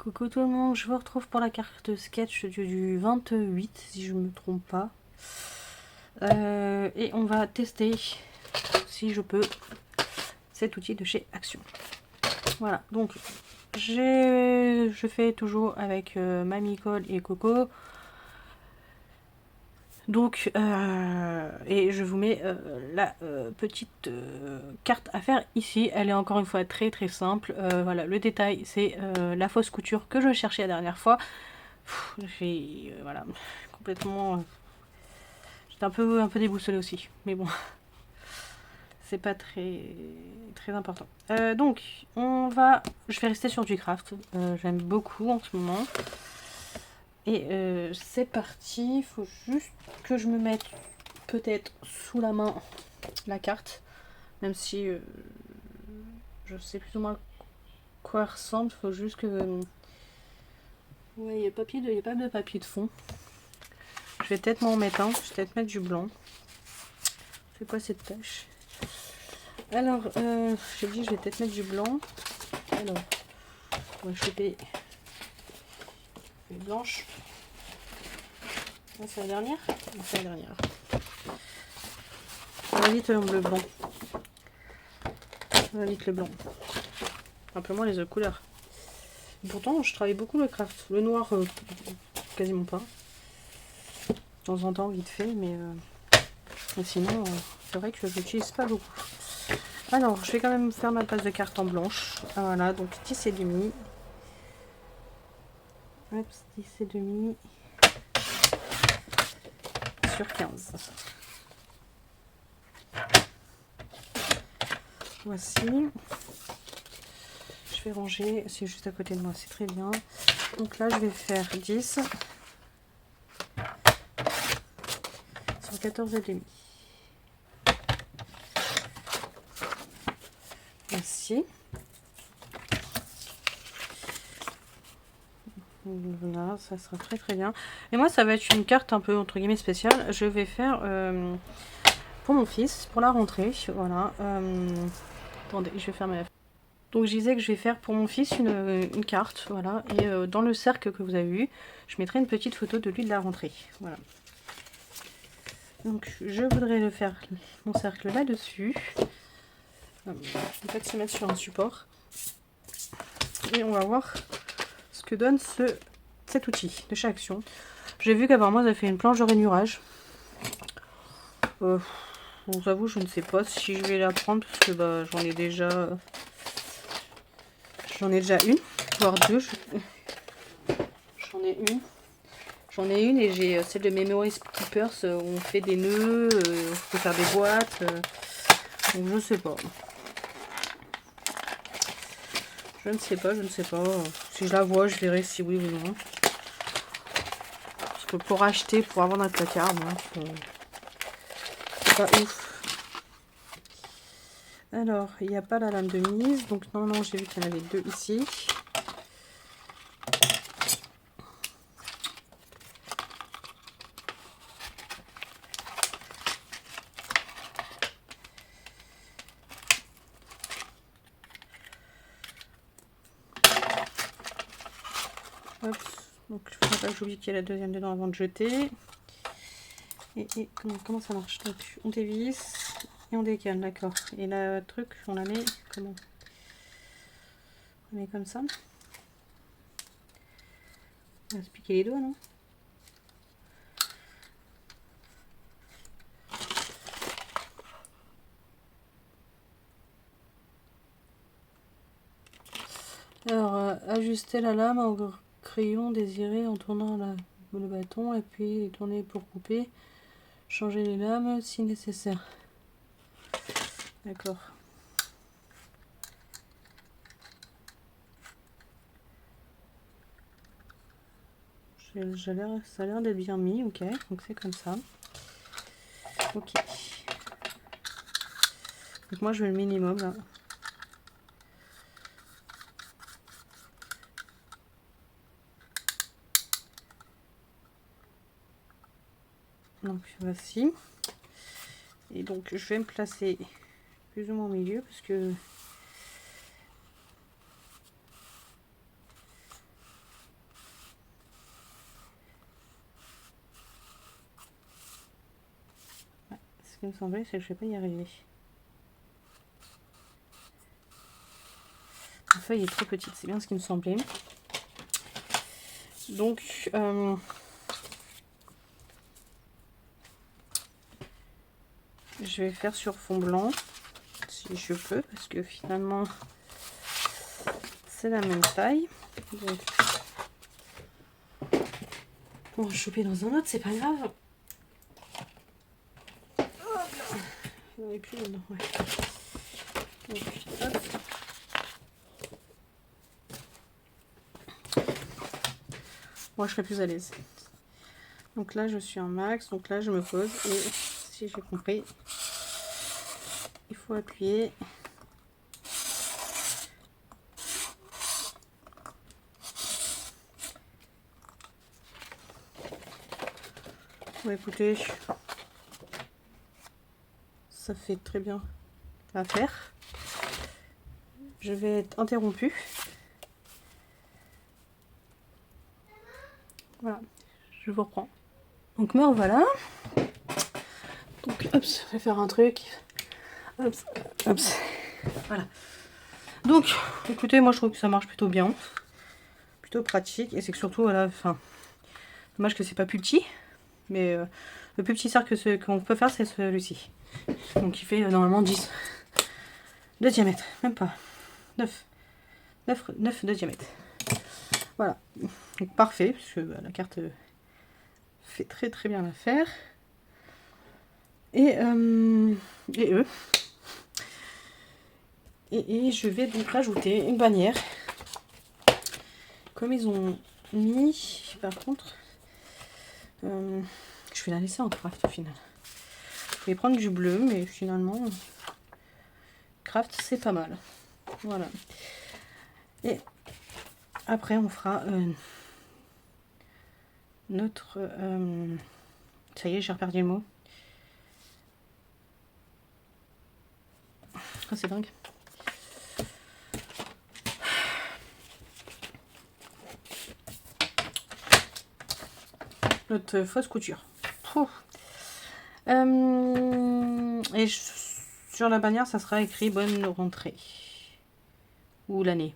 Coucou tout le monde, je vous retrouve pour la carte sketch du 28, si je ne me trompe pas. Et on va tester, si je peux, cet outil de chez Action. Voilà, donc je fais toujours avec Mamie Cole et Coco. Donc, et je vous mets la petite carte à faire ici. Elle est encore une fois très très simple. Voilà, le détail, c'est la fausse couture que je cherchais la dernière fois. J'ai voilà, complètement... j'étais un peu déboussolée aussi, mais bon, c'est pas très important. Donc, je vais rester sur du craft. J'aime beaucoup en ce moment. Et c'est parti. Il faut juste que je me mette peut-être sous la main la carte, même si je sais plus ou moins quoi elle ressemble. Il faut juste que... ouais, il n'y a pas de papier de fond. Je vais peut-être m'en mettre un. Je vais peut-être mettre du blanc. C'est quoi cette tâche? Alors, j'ai dit je vais peut-être mettre du blanc. Alors, on va choper les blanches. C'est la dernière? C'est la dernière. On va vite le blanc. On va vite le blanc. Un peu moins les autres couleurs. Pourtant, je travaille beaucoup le craft. Le noir, quasiment pas. De temps en temps, vite fait, mais sinon, c'est vrai que je l'utilise pas beaucoup. Alors, je vais quand même faire ma base de carte en blanche. Ah, voilà, donc 10 et demi. Hop, 10 et demi. Sur 15. Voici. Je vais ranger, c'est juste à côté de moi, c'est très bien. Donc là, je vais faire 10 sur 14 et demi. Voici. Voilà, ça sera très très bien. Et moi, ça va être une carte un peu entre guillemets spéciale. Je vais faire pour mon fils, pour la rentrée. Voilà. Attendez, je vais fermer la... Donc je disais que je vais faire pour mon fils une carte, voilà, et dans le cercle que vous avez vu, je mettrai une petite photo de lui de la rentrée, voilà. Donc je voudrais le faire, mon cercle là-dessus, en fait se mettre sur un support, et on va voir ce que donne cet outil de chez Action. J'ai vu qu'apparemment ça fait une planche de rainurage. Je vous avoue, je ne sais pas si je vais la prendre, parce que bah, j'en ai déjà une, voire deux. J'en ai une et j'ai celle de Memory Keepers où on fait des nœuds, on peut faire des boîtes. Donc je sais pas. Je ne sais pas. Si je la vois, je verrai si oui ou non. Parce que pour acheter, pour avoir dans le placard, c'est pas ouf. Alors, il n'y a pas la lame de mise. Donc non, j'ai vu qu'il y en avait deux ici. Hop. Donc il ne faudrait pas que j'oublie qu'il y a la deuxième dedans avant de jeter. Et comment ça marche? Donc on dévisse et on décale, d'accord. Et le truc, on la met comment? On met comme ça. On va se piquer les doigts, non? Alors, ajuster la lame au crayon désiré en tournant le bâton et puis tourner pour couper. Changer les lames si nécessaire. D'accord. Ça a l'air d'être bien mis, ok. Donc c'est comme ça. Ok. Donc moi je veux le minimum là. Donc voici. Et donc je vais me placer plus ou moins au milieu parce que qui me semblait, c'est que je vais pas y arriver. La feuille est trop petite, c'est bien ce qui me semblait. Donc, je vais faire sur fond blanc, si je peux, parce que finalement, c'est la même taille. Donc, pour en choper dans un autre, c'est pas grave. Il n'y en a plus dedans, ouais. Donc, hop. Moi, je serais plus à l'aise. Donc là, je suis en max. Donc là, je me pose. Et si j'ai compris, il faut appuyer. Bon, écoutez, ça fait très bien l'affaire. Je vais être interrompue. Voilà, je vous reprends. Donc me revoilà. Donc hop, je vais faire un truc. Hop, hop. Voilà. Donc, écoutez, moi je trouve que ça marche plutôt bien. Plutôt pratique. Et c'est que surtout, voilà, enfin, dommage que c'est pas plus petit. Mais le plus petit cercle qu'on peut faire, c'est celui-ci. Donc il fait normalement 10 de diamètre. Même pas. 9 de diamètre. Voilà. Donc parfait, parce que la carte fait très très bien l'affaire. Et eux. Et je vais donc rajouter une bannière. Comme ils ont mis, par contre, je vais la laisser en craft au final. Je vais prendre du bleu, mais finalement, craft c'est pas mal. Voilà. Et après, on fera notre... ça y est, j'ai reperdu le mot. Oh, c'est dingue. Notre fausse couture. Et sur la bannière, ça sera écrit bonne rentrée. Ou l'année.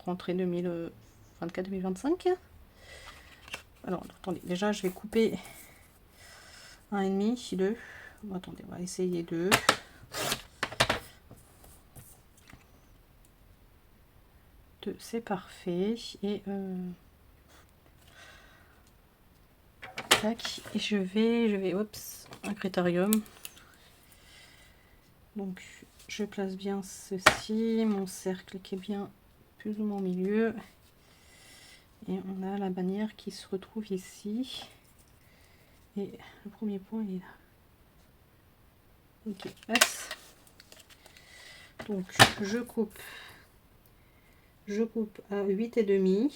Rentrée 2024-2025. Alors, attendez. Déjà, je vais couper 1,5, 2. Bon, attendez, on va essayer 2. C'est parfait. Et tac, et je vais oups, un critérium. Donc je place bien ceci, mon cercle qui est bien plus ou moins au milieu, et on a la bannière qui se retrouve ici, et le premier point il est là. Ok, hop. Donc je coupe à 8,5.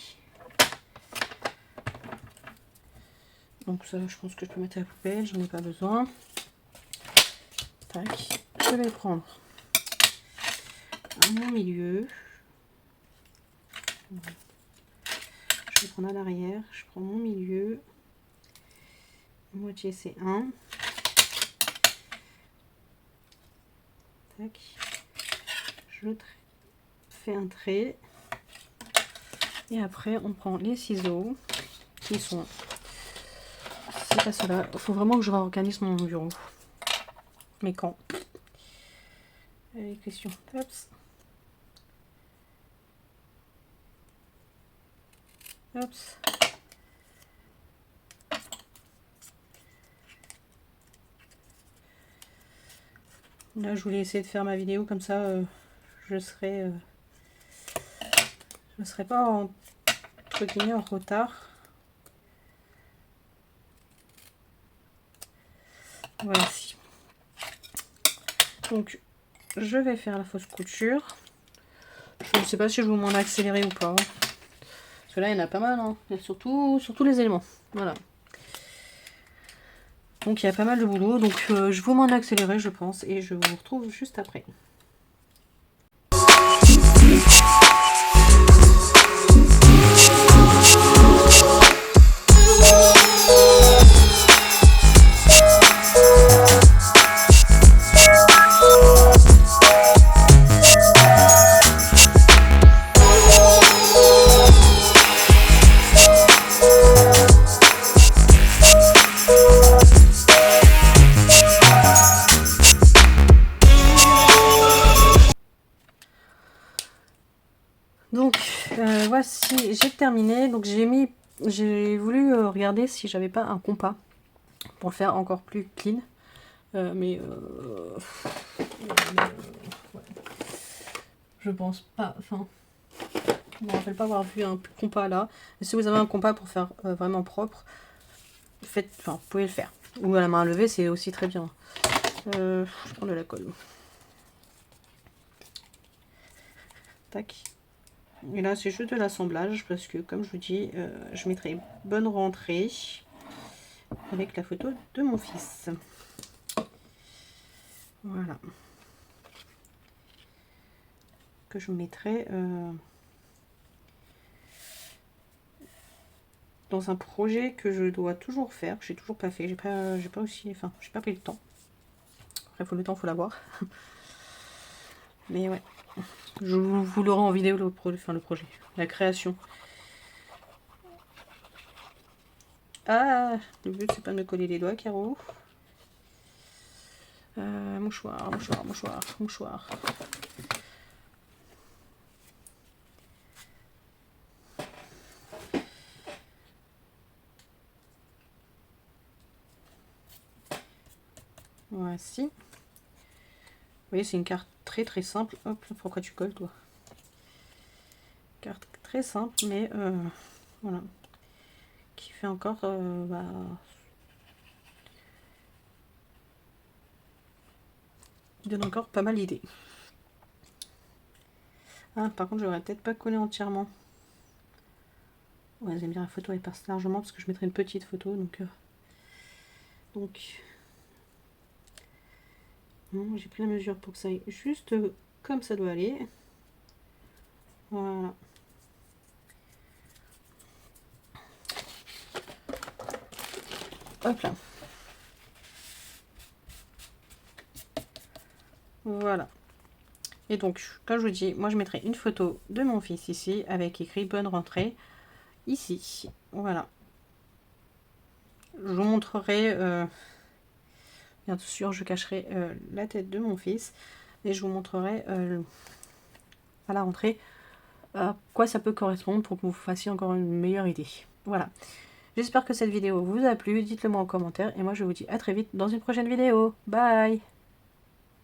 Donc ça, je pense que je peux mettre à la poubelle, j'en ai pas besoin. Tac, je vais prendre mon milieu. Je vais prendre à l'arrière, je prends mon milieu. Moitié c'est 1. Tac. Je fais un trait. Et après, on prend les ciseaux qui sont... C'est pas cela. Il faut vraiment que je réorganise mon bureau. Mais quand? Allez, question. Hops. Hops. Là, je voulais essayer de faire ma vidéo comme ça. Je serai pas entre guillemets en retard. Voici. Donc, je vais faire la fausse couture. Je ne sais pas si je vous m'en accélérer ou pas. Parce que là, il y en a pas mal. Hein. Il y a surtout les éléments. Voilà. Donc, il y a pas mal de boulot. Donc, je vous m'en accélérer, je pense. Et je vous retrouve juste après. voici, j'ai terminé. Donc j'ai voulu regarder si j'avais pas un compas pour le faire encore plus clean. Ouais. Je pense pas, enfin, je me rappelle pas avoir vu un compas là. Mais si vous avez un compas pour faire vraiment propre, vous pouvez le faire. Ou à la main levée, c'est aussi très bien. Je prends de la colle. Tac. Et là, c'est juste de l'assemblage parce que, comme je vous dis, je mettrai bonne rentrée avec la photo de mon fils. Voilà. Que je mettrai dans un projet que je dois toujours faire, que j'ai toujours pas fait. J'ai pas pris le temps. Après, le temps, faut l'avoir. Mais ouais. Je vous l'aurai en vidéo le projet. La création. Ah, le but c'est pas de me coller les doigts, Caro. Mouchoir. Voici. Vous voyez, c'est une carte très simple. Hop, pourquoi tu colles, toi? Carte très simple, mais voilà. Qui fait encore qui donne encore pas mal d'idées. Ah, par contre, j'aurais peut-être pas collé entièrement. Ouais, j'aime bien la photo, elle passe largement parce que je mettrai une petite photo, donc non, j'ai pris la mesure pour que ça aille juste comme ça doit aller. Voilà. Hop là. Voilà. Et donc, comme je vous dis, moi je mettrai une photo de mon fils ici avec écrit bonne rentrée ici. Voilà. Je vous montrerai, bien sûr, je cacherai la tête de mon fils et je vous montrerai à la rentrée à quoi ça peut correspondre pour que vous fassiez encore une meilleure idée. Voilà. J'espère que cette vidéo vous a plu. Dites-le moi en commentaire et moi je vous dis à très vite dans une prochaine vidéo. Bye!